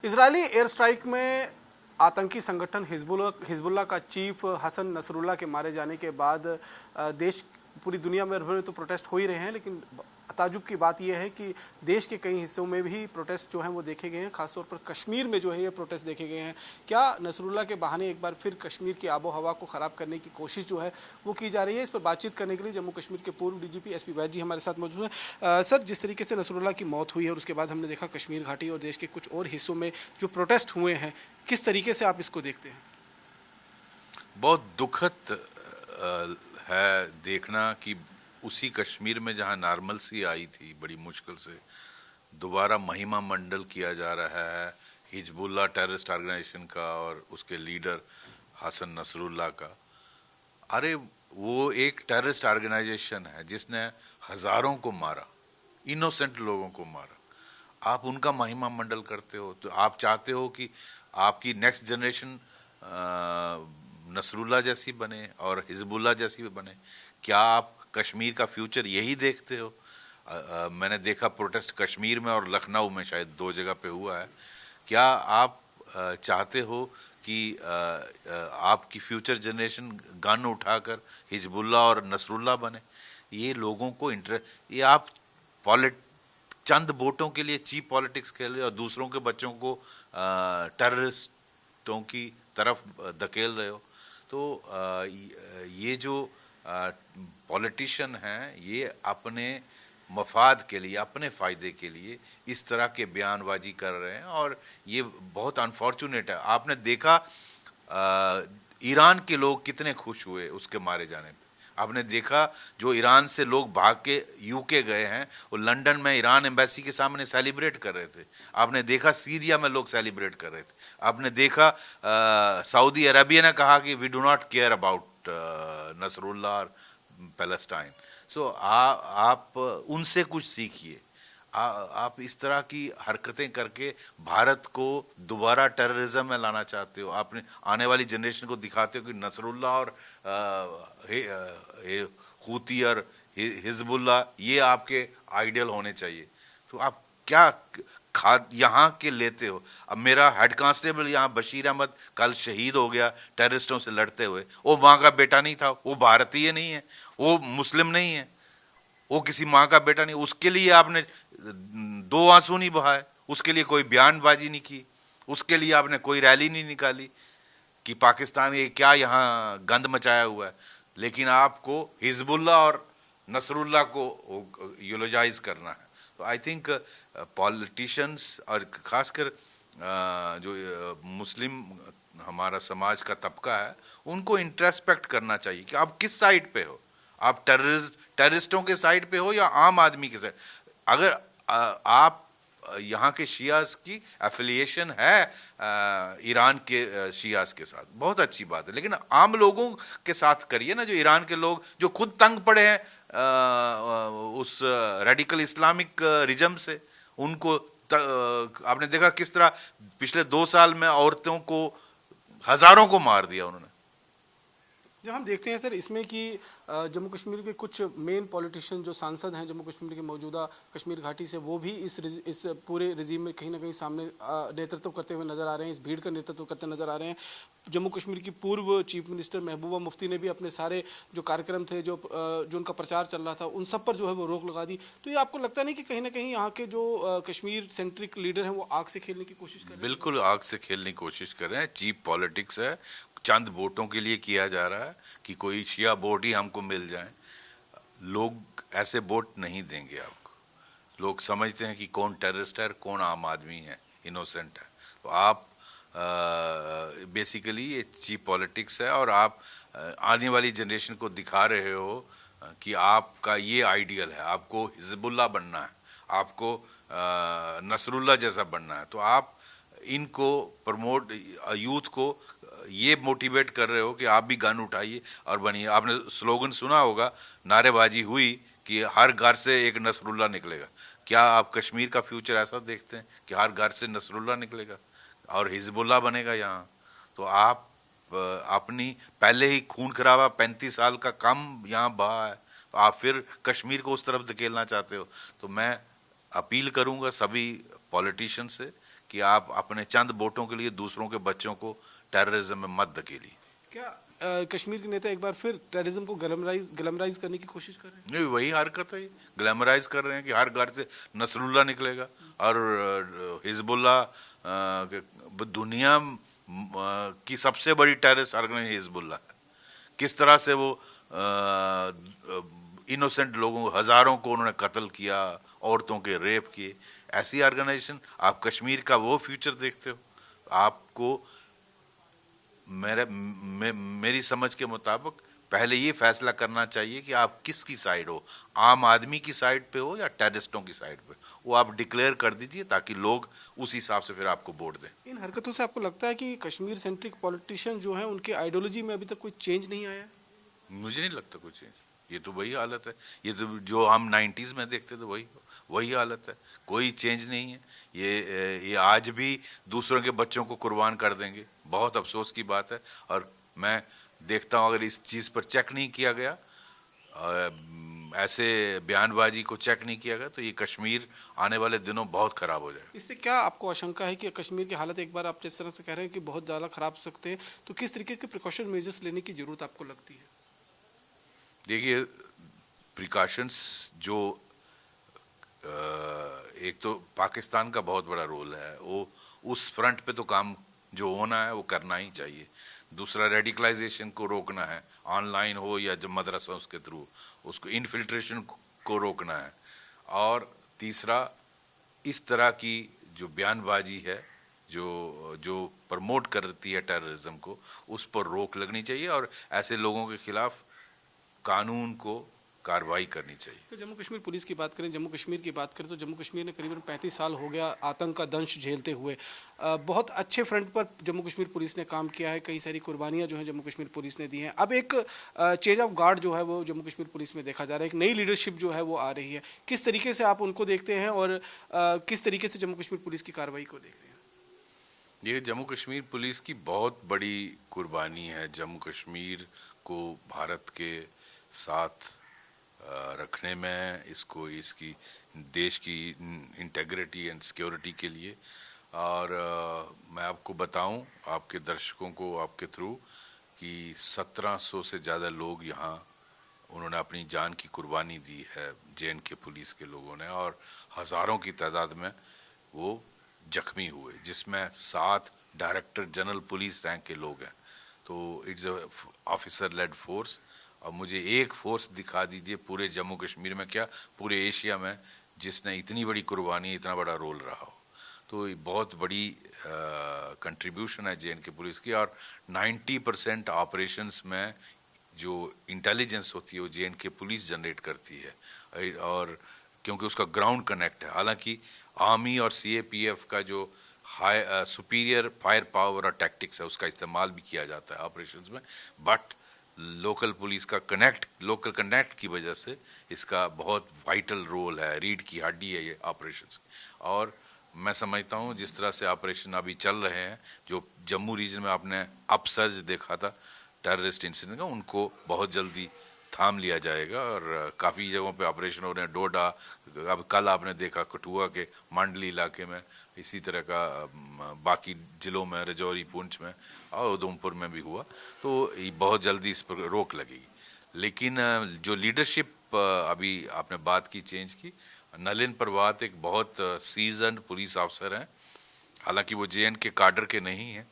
Israeli air strike में आतंकी संगठन हिजबुल्लाह का चीफ हसन नसरुल्लाह के मारे जाने के बाद देश पूरी दुनिया में भर में तो प्रोटेस्ट हो ही रहे हैं, लेकिन ताजुब की बात यह है कि देश के कई हिस्सों में भी प्रोटेस्ट जो हैं वो देखे गए हैं। खासतौर पर कश्मीर में जो है ये प्रोटेस्ट देखे गए हैं। क्या नसरुल्लाह के बहाने एक बार फिर कश्मीर की आबो हवा को ख़राब करने की कोशिश जो है वो की जा रही है? इस पर बातचीत करने के लिए जम्मू कश्मीर के पूर्व डीजीपी एसपी वैद जी हमारे साथ मौजूद हैं। सर, जिस तरीके से नसरुल्लाह की मौत हुई है और उसके बाद हमने देखा कश्मीर घाटी और देश के कुछ और हिस्सों में जो प्रोटेस्ट हुए हैं, किस तरीके से आप इसको देखते हैं? बहुत दुखद है देखना कि उसी कश्मीर में जहां नॉर्मलसी आई थी बड़ी मुश्किल से, दोबारा महिमा मंडल किया जा रहा है हिजबुल्लाह टेररिस्ट ऑर्गेनाइजेशन का और उसके लीडर हसन नसरुल्लाह का। अरे वो एक टेररिस्ट ऑर्गेनाइजेशन है जिसने हजारों को मारा, इनोसेंट लोगों को मारा। आप उनका महिमा मंडल करते हो तो आप चाहते हो कि आपकी नेक्स्ट जनरेशन नसरुल्लाह जैसी बने और हिजबुल्लाह जैसी बने। क्या आप कश्मीर का फ्यूचर यही देखते हो? मैंने देखा प्रोटेस्ट कश्मीर में और लखनऊ में शायद 2 जगह पे हुआ है। क्या आप चाहते हो कि आपकी फ्यूचर जनरेशन गन उठाकर हिजबुल्लाह और नसरुल्लाह बने? ये लोगों को ये आप चंद वोटों के लिए चीप पॉलिटिक्स खेल रहे हो और दूसरों के बच्चों को टेररिस्टों की तरफ धकेल रहे हो। तो ये जो पॉलिटिशियन हैं ये अपने मफाद के लिए, अपने फ़ायदे के लिए इस तरह के बयानबाजी कर रहे हैं और ये बहुत अनफॉर्चुनेट है। आपने देखा ईरान के लोग कितने खुश हुए उसके मारे जाने पे। आपने देखा जो ईरान से लोग भाग के यूके गए हैं वो लंदन में ईरान एम्बेसी के सामने सेलिब्रेट कर रहे थे। आपने देखा सीरिया में लोग सेलिब्रेट कर रहे थे। आपने देखा सऊदी अरबिया ने कहा कि we do not care about Nasrallah और पैलेस्टाइन। सो आप उनसे कुछ सीखिए। आप इस तरह की हरकतें करके भारत को दोबारा टेररिज्म में लाना चाहते हो। आपने आने वाली जनरेशन को दिखाते हो कि नसरुल्लाह और हूती और हिजबुल्लाह ये आपके आइडियल होने चाहिए। तो आप क्या खाद यहाँ के लेते हो? अब मेरा हेड कांस्टेबल यहाँ बशीर अहमद कल शहीद हो गया टेररिस्टों से लड़ते हुए। वो माँ का बेटा नहीं था, वो भारतीय नहीं है, वो मुस्लिम नहीं है, वो किसी माँ का बेटा नहीं। उसके लिए आपने 2 आंसू नहीं बहाए, उसके लिए कोई बयानबाजी नहीं की, उसके लिए आपने कोई रैली नहीं निकाली कि पाकिस्तान ये क्या यहाँ गंद मचाया हुआ है। लेकिन आपको हिजबुल्लाह और नसरुल्लाह को यूलोजाइज करना है। तो आई थिंक पॉलिटिशियंस और खासकर जो मुस्लिम हमारा समाज का तबका है उनको इंट्रोस्पेक्ट करना चाहिए कि आप किस साइड पे हो। आप टेररिस्टों के साइड पे हो या आम आदमी के साइड? अगर आप यहाँ के शियास की एफिलिएशन है ईरान के शियास के साथ, बहुत अच्छी बात है, लेकिन आम लोगों के साथ करिए ना। जो ईरान के लोग जो खुद तंग पड़े हैं उस रेडिकल इस्लामिक रिजम से, उनको आपने देखा किस तरह पिछले 2 साल में औरतों को हजारों को मार दिया उन्होंने। जब हम देखते हैं सर इसमें कि जम्मू कश्मीर के कुछ मेन पॉलिटिशियन जो सांसद हैं जम्मू कश्मीर के मौजूदा कश्मीर घाटी से, वो भी इस पूरे रिजीम में कहीं ना कहीं सामने नेतृत्व करते हुए नजर आ रहे हैं, इस भीड़ का नेतृत्व करते नजर आ रहे हैं। जम्मू कश्मीर की पूर्व चीफ मिनिस्टर महबूबा मुफ्ती ने भी अपने सारे जो कार्यक्रम थे, जो उनका प्रचार चल रहा था, उन सब पर जो है वो रोक लगा दी। तो ये आपको लगता नहीं कि कहीं ना कहीं यहाँ के जो कश्मीर सेंट्रिक लीडर हैं वो आग से खेलने की कोशिश कर रहे हैं? बिल्कुल आग से खेलने की कोशिश कर रहे हैं। चीप पॉलिटिक्स है, चंद वोटों के लिए किया जा रहा है कि कोई शिया वोट ही हमको मिल जाए। लोग ऐसे वोट नहीं देंगे आपको। लोग समझते हैं कि कौन टेररिस्ट है, कौन आम आदमी है, इनोसेंट है। तो आप बेसिकली ये चीप पॉलिटिक्स है और आप आने वाली जनरेशन को दिखा रहे हो कि आपका ये आइडियल है, आपको हिजबुल्लाह बनना है, आपको नसरुल्लाह जैसा बनना है। तो आप इनको प्रमोट, यूथ को ये मोटिवेट कर रहे हो कि आप भी गन उठाइए और बनिए। आपने स्लोगन सुना होगा, नारेबाजी हुई कि हर घर से एक नसरुल्लाह निकलेगा। क्या आप कश्मीर का फ्यूचर ऐसा देखते हैं कि हर घर से नसरुल्लाह निकलेगा और हिजबुल्लाह बनेगा यहाँ? तो आप अपनी पहले ही खून खराबा 35 साल का कम यहाँ बहा है, तो आप फिर कश्मीर को उस तरफ धकेलना चाहते हो। तो मैं अपील करूँगा सभी पॉलिटिशियन से कि आप अपने चंद वोटों के लिए दूसरों के बच्चों को टेररिज्म में मत धकेलिए। क्या कश्मीर के नेता एक बार फिर टेररिज्म को ग्लैमराइज करने की कोशिश कर रहे हैं? नहीं, वही हरकत है, ग्लैमराइज कर रहे हैं कि हर घर से नसरुल्ला निकलेगा और हिजबुल्लाह दुनिया की सबसे बड़ी टेररिस्ट ऑर्गेनाइजेशन हिजबुल्लाह है। किस तरह से वो इनोसेंट लोगों को, हजारों को उन्होंने कत्ल किया, औरतों के रेप किए। ऐसी ऑर्गेनाइजेशन, आप कश्मीर का वो फ्यूचर देखते हो? आपको मेरी समझ के मुताबिक पहले ये फैसला करना चाहिए कि आप किसकी साइड हो, आम आदमी की साइड पे हो या टेररिस्टों की साइड पे। वो आप डिक्लेयर कर दीजिए ताकि लोग उस हिसाब से फिर आपको वोट दें। इन हरकतों से आपको लगता है कि कश्मीर सेंट्रिक पॉलिटिशियन जो हैं उनके आइडियोलॉजी में अभी तक कोई चेंज नहीं आया है? मुझे नहीं लगता कुछ चेंज। ये तो वही हालत है, ये तो जो हम 90s में देखते थे वही वही हालत है, कोई चेंज नहीं है। ये आज भी दूसरों के बच्चों को कुर्बान कर देंगे। बहुत अफसोस की बात है, और मैं देखता हूँ अगर इस चीज़ पर चेक नहीं किया गया, ऐसे बयानबाजी को चेक नहीं किया गया, तो ये कश्मीर आने वाले दिनों बहुत ख़राब हो जाएगा। इससे क्या आपको आशंका है कि कश्मीर की हालत एक बार आप जिस तरह से कह रहे हैं कि बहुत ज़्यादा ख़राब हो सकते हैं, तो किस तरीके के प्रिकॉशन मेजर्स लेने की ज़रूरत आपको लगती है? देखिए, प्रिकॉशंस जो एक तो पाकिस्तान का बहुत बड़ा रोल है, वो उस फ्रंट पे तो काम जो होना है वो करना ही चाहिए। दूसरा, रेडिकलाइजेशन को रोकना है, ऑनलाइन हो या जब मदरसा उसके थ्रू, उसको इनफिल्ट्रेशन को रोकना है। और तीसरा, इस तरह की जो बयानबाजी है जो जो प्रमोट करती है टेररिज्म को, उस पर रोक लगनी चाहिए और ऐसे लोगों के खिलाफ कानून को कार्रवाई करनी चाहिए। तो जम्मू कश्मीर पुलिस की बात करें, जम्मू कश्मीर की बात करें, तो जम्मू कश्मीर ने करीबन 35 साल हो गया आतंक का दंश झेलते हुए। बहुत अच्छे फ्रंट पर जम्मू कश्मीर पुलिस ने काम किया है, कई सारी कुर्बानियां जो हैं जम्मू कश्मीर पुलिस ने दी हैं। अब एक चेंज ऑफ गार्ड जो है वो जम्मू कश्मीर पुलिस में देखा जा रहा है, एक नई लीडरशिप जो है वो आ रही है। किस तरीके से आप उनको देखते हैं और किस तरीके से जम्मू कश्मीर पुलिस की कार्रवाई को देख रहे हैं? ये जम्मू कश्मीर पुलिस की बहुत बड़ी कुर्बानी है। जम्मू कश्मीर को भारत के साथ रखने में, इसको इसकी देश की इंटेग्रिटी एंड सिक्योरिटी के लिए। और मैं आपको बताऊं, आपके दर्शकों को आपके थ्रू, कि 1700 से ज़्यादा लोग यहाँ उन्होंने अपनी जान की कुर्बानी दी है JNK पुलिस के लोगों ने, और हज़ारों की तादाद में वो जख्मी हुए, जिसमें 7 डायरेक्टर जनरल पुलिस रैंक के लोग हैं। तो इट्स ऑफिसर लेड फोर्स। और मुझे एक फोर्स दिखा दीजिए पूरे जम्मू कश्मीर में, क्या पूरे एशिया में, जिसने इतनी बड़ी कुर्बानी, इतना बड़ा रोल रहा हो। तो ये बहुत बड़ी कंट्रीब्यूशन है JNK पुलिस की। और 90% ऑपरेशंस में जो इंटेलिजेंस होती है वो JNK पुलिस जनरेट करती है, और क्योंकि उसका ग्राउंड कनेक्ट है। हालांकि आर्मी और CAPF का जो हाई सुपीरियर फायर पावर और टैक्टिक्स है उसका इस्तेमाल भी किया जाता है ऑपरेशंस में, बट लोकल पुलिस का लोकल कनेक्ट की वजह से इसका बहुत वाइटल रोल है, रीढ़ की हड्डी है ये ऑपरेशंस। और मैं समझता हूँ जिस तरह से ऑपरेशन अभी चल रहे हैं, जो जम्मू रीजन में आपने अपसर्ज देखा था टेररिस्ट इंसिडेंट का, उनको बहुत जल्दी थाम लिया जाएगा। और काफ़ी जगहों पे ऑपरेशन हो रहे हैं। डोडा, अब कल आपने देखा कठुआ के मंडली इलाके में, इसी तरह का बाकी जिलों में, राजौरी, पुंछ में और उधमपुर में भी हुआ। तो ये बहुत जल्दी इस पर रोक लगेगी। लेकिन जो लीडरशिप अभी आपने बात की चेंज की, नलिन प्रभात एक बहुत सीजन्ड पुलिस ऑफिसर हैं। हालांकि वो JNK काडर के नहीं हैं,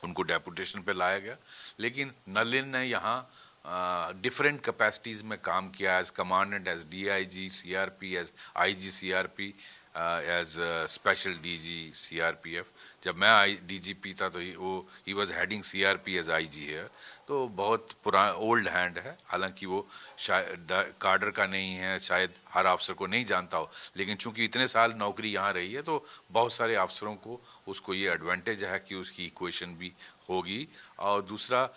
उनको डेपुटेशन पे लाया गया, लेकिन नलिन ने यहाँ डिफरेंट कैपेसिटीज़ में काम किया, as commandant, as DIG CRP, as IG CRP, as special DG CRPF। जब मैं DGP था तो ही was heading CRP as IG है। तो बहुत पुराना ओल्ड हैंड है। हालांकि वो शायद काडर का नहीं है, शायद हर अफसर को नहीं जानता हो, लेकिन चूंकि इतने साल नौकरी यहाँ रही है तो बहुत सारे अफसरों को उसको ये एडवांटेज है कि उसकी इक्वेशन भी होगी। और दूसरा,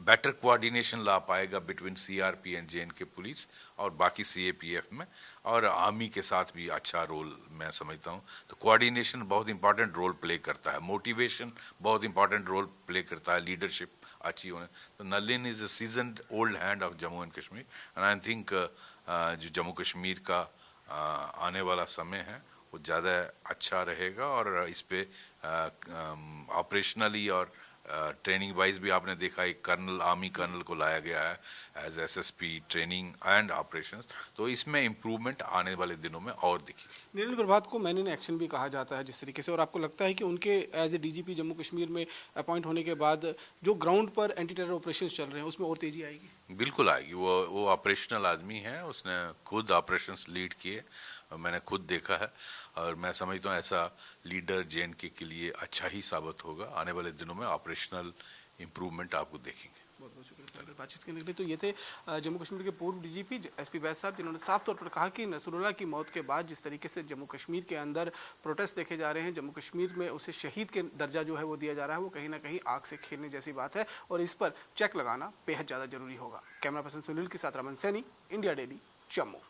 बेटर कोऑर्डिनेशन ला पाएगा between CRP and JNK police और बाकी CAPF में, और आर्मी के साथ भी अच्छा रोल मैं समझता हूँ। तो कोऑर्डिनेशन बहुत इंपॉर्टेंट रोल प्ले करता है, मोटिवेशन बहुत इंपॉर्टेंट रोल प्ले करता है, लीडरशिप अच्छी होने। तो Nalin is a seasoned old hand of Jammu and Kashmir, and I think जो जम्मू कश्मीर का आने वाला समय है वो ज़्यादा अच्छा रहेगा। और इस पे ऑपरेशनली और ट्रेनिंग वाइज भी आपने देखा एक कर्नल, आर्मी कर्नल को लाया गया है as SSP training and operations, तो इसमें इम्प्रूवमेंट आने वाले दिनों में और दिखेगी। नीरज प्रभात को मैन इन एक्शन भी कहा जाता है जिस तरीके से, और आपको लगता है कि उनके as a DGP Jammu Kashmir में अपॉइंट होने के बाद जो ग्राउंड पर एंटी टेरर ऑपरेशन चल रहे हैं उसमें और तेजी आएगी? बिल्कुल आएगी। वो ऑपरेशनल आदमी है, उसने खुद ऑपरेशंस लीड किए, मैंने खुद देखा है, और मैं समझता हूँ ऐसा लीडर जेएनके के लिए अच्छा ही साबित होगा। आने वाले दिनों में ऑपरेशनल इम्प्रूवमेंट आपको देखेंगे। बहुत बहुत शुक्रिया बातचीत करने के लिए। तो ये थे जम्मू कश्मीर के पूर्व डीजीपी एसपी वैद साहब, जिन्होंने साफ तौर पर कहा कि नसरुल्लाह की मौत के बाद जिस तरीके से जम्मू कश्मीर के अंदर प्रोटेस्ट देखे जा रहे हैं, जम्मू कश्मीर में उसे शहीद के दर्जा जो है वो दिया जा रहा है, वो कहीं ना कहीं आग से खेलने जैसी बात है और इस पर चेक लगाना बेहद ज़्यादा जरूरी होगा। कैमरा पर्सन सुनील के साथ रमन सैनी, इंडिया डेली, जम्मू।